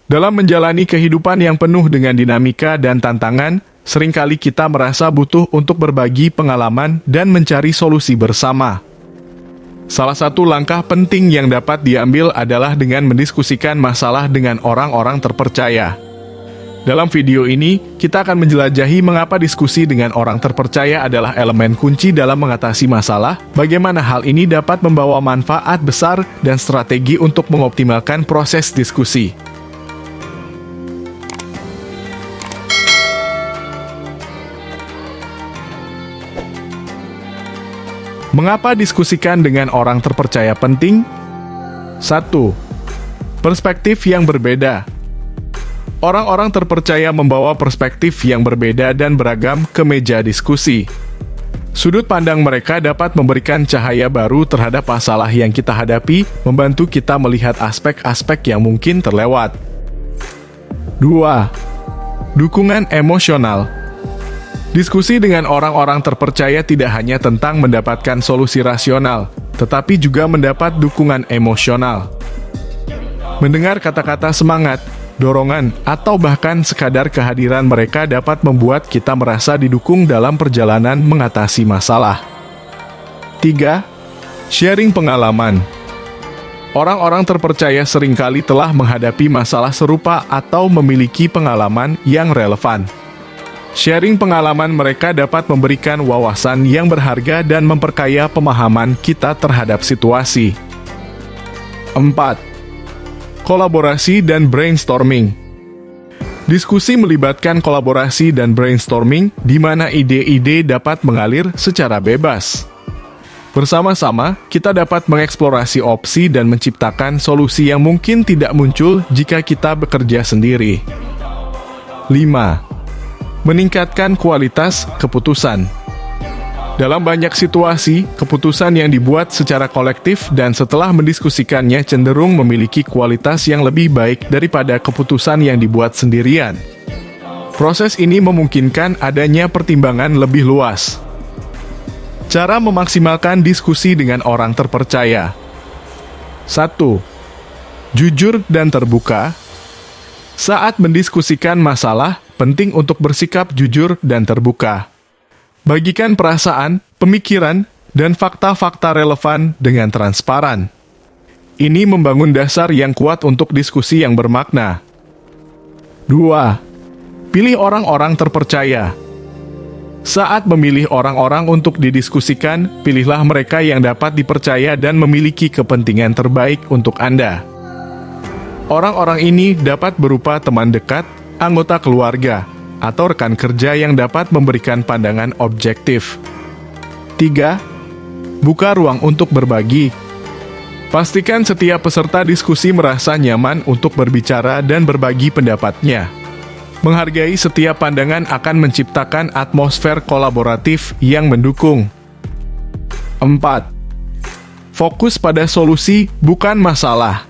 Dalam menjalani kehidupan yang penuh dengan dinamika dan tantangan, seringkali kita merasa butuh untuk berbagi pengalaman dan mencari solusi bersama. Salah satu langkah penting yang dapat diambil adalah dengan mendiskusikan masalah dengan orang-orang terpercaya. Dalam video ini, kita akan menjelajahi mengapa diskusi dengan orang terpercaya adalah elemen kunci dalam mengatasi masalah, bagaimana hal ini dapat membawa manfaat besar, dan strategi untuk mengoptimalkan proses diskusi. Mengapa diskusikan dengan orang terpercaya penting? 1. Perspektif yang berbeda. Orang-orang terpercaya membawa perspektif yang berbeda dan beragam ke meja diskusi. Sudut pandang mereka dapat memberikan cahaya baru terhadap masalah yang kita hadapi, membantu kita melihat aspek-aspek yang mungkin terlewat. 2. Dukungan emosional. Diskusi dengan orang-orang terpercaya tidak hanya tentang mendapatkan solusi rasional, tetapi juga mendapat dukungan emosional. Mendengar kata-kata semangat, dorongan, atau bahkan sekadar kehadiran mereka dapat membuat kita merasa didukung dalam perjalanan mengatasi masalah. 3. Sharing pengalaman. Orang-orang terpercaya seringkali telah menghadapi masalah serupa atau memiliki pengalaman yang relevan. Sharing pengalaman mereka dapat memberikan wawasan yang berharga dan memperkaya pemahaman kita terhadap situasi. 4. Kolaborasi dan brainstorming. Diskusi melibatkan kolaborasi dan brainstorming, di mana ide-ide dapat mengalir secara bebas. Bersama-sama, kita dapat mengeksplorasi opsi dan menciptakan solusi yang mungkin tidak muncul jika kita bekerja sendiri. 5. Meningkatkan kualitas keputusan. Dalam banyak situasi, keputusan yang dibuat secara kolektif dan setelah mendiskusikannya cenderung memiliki kualitas yang lebih baik daripada keputusan yang dibuat sendirian. Proses ini memungkinkan adanya pertimbangan lebih luas. Cara memaksimalkan diskusi dengan orang terpercaya. 1. Jujur dan terbuka. Saat mendiskusikan masalah, penting untuk bersikap jujur dan terbuka. Bagikan perasaan, pemikiran, dan fakta-fakta relevan dengan transparan. Ini membangun dasar yang kuat untuk diskusi yang bermakna. 2. Pilih orang-orang terpercaya. Saat memilih orang-orang untuk didiskusikan, pilihlah mereka yang dapat dipercaya dan memiliki kepentingan terbaik untuk Anda. Orang-orang ini dapat berupa teman dekat, anggota keluarga, atau rekan kerja yang dapat memberikan pandangan objektif. 3. Buka ruang untuk berbagi. Pastikan setiap peserta diskusi merasa nyaman untuk berbicara dan berbagi pendapatnya. Menghargai setiap pandangan akan menciptakan atmosfer kolaboratif yang mendukung. 4. Fokus pada solusi, bukan masalah.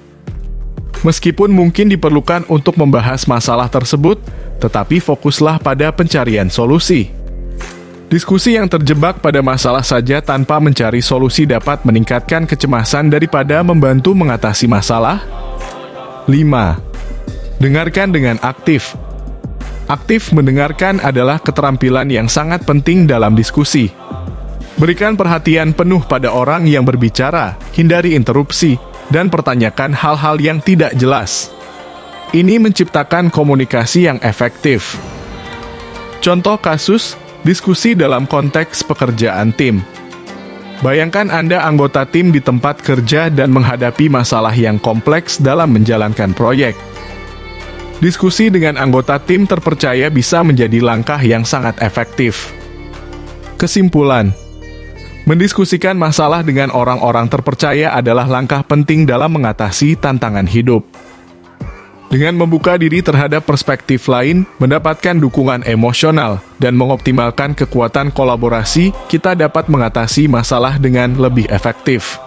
Meskipun mungkin diperlukan untuk membahas masalah tersebut, tetapi fokuslah pada pencarian solusi. Diskusi yang terjebak pada masalah saja tanpa mencari solusi dapat meningkatkan kecemasan daripada membantu mengatasi masalah. 5. Dengarkan dengan aktif. Aktif mendengarkan adalah keterampilan yang sangat penting dalam diskusi. Berikan perhatian penuh pada orang yang berbicara, hindari interupsi, dan pertanyakan hal-hal yang tidak jelas. Ini menciptakan komunikasi yang efektif. Contoh kasus, diskusi dalam konteks pekerjaan tim. Bayangkan Anda anggota tim di tempat kerja dan menghadapi masalah yang kompleks dalam menjalankan proyek. Diskusi dengan anggota tim terpercaya bisa menjadi langkah yang sangat efektif. Kesimpulan, mendiskusikan masalah dengan orang-orang terpercaya adalah langkah penting dalam mengatasi tantangan hidup. Dengan membuka diri terhadap perspektif lain, mendapatkan dukungan emosional, dan mengoptimalkan kekuatan kolaborasi, kita dapat mengatasi masalah dengan lebih efektif.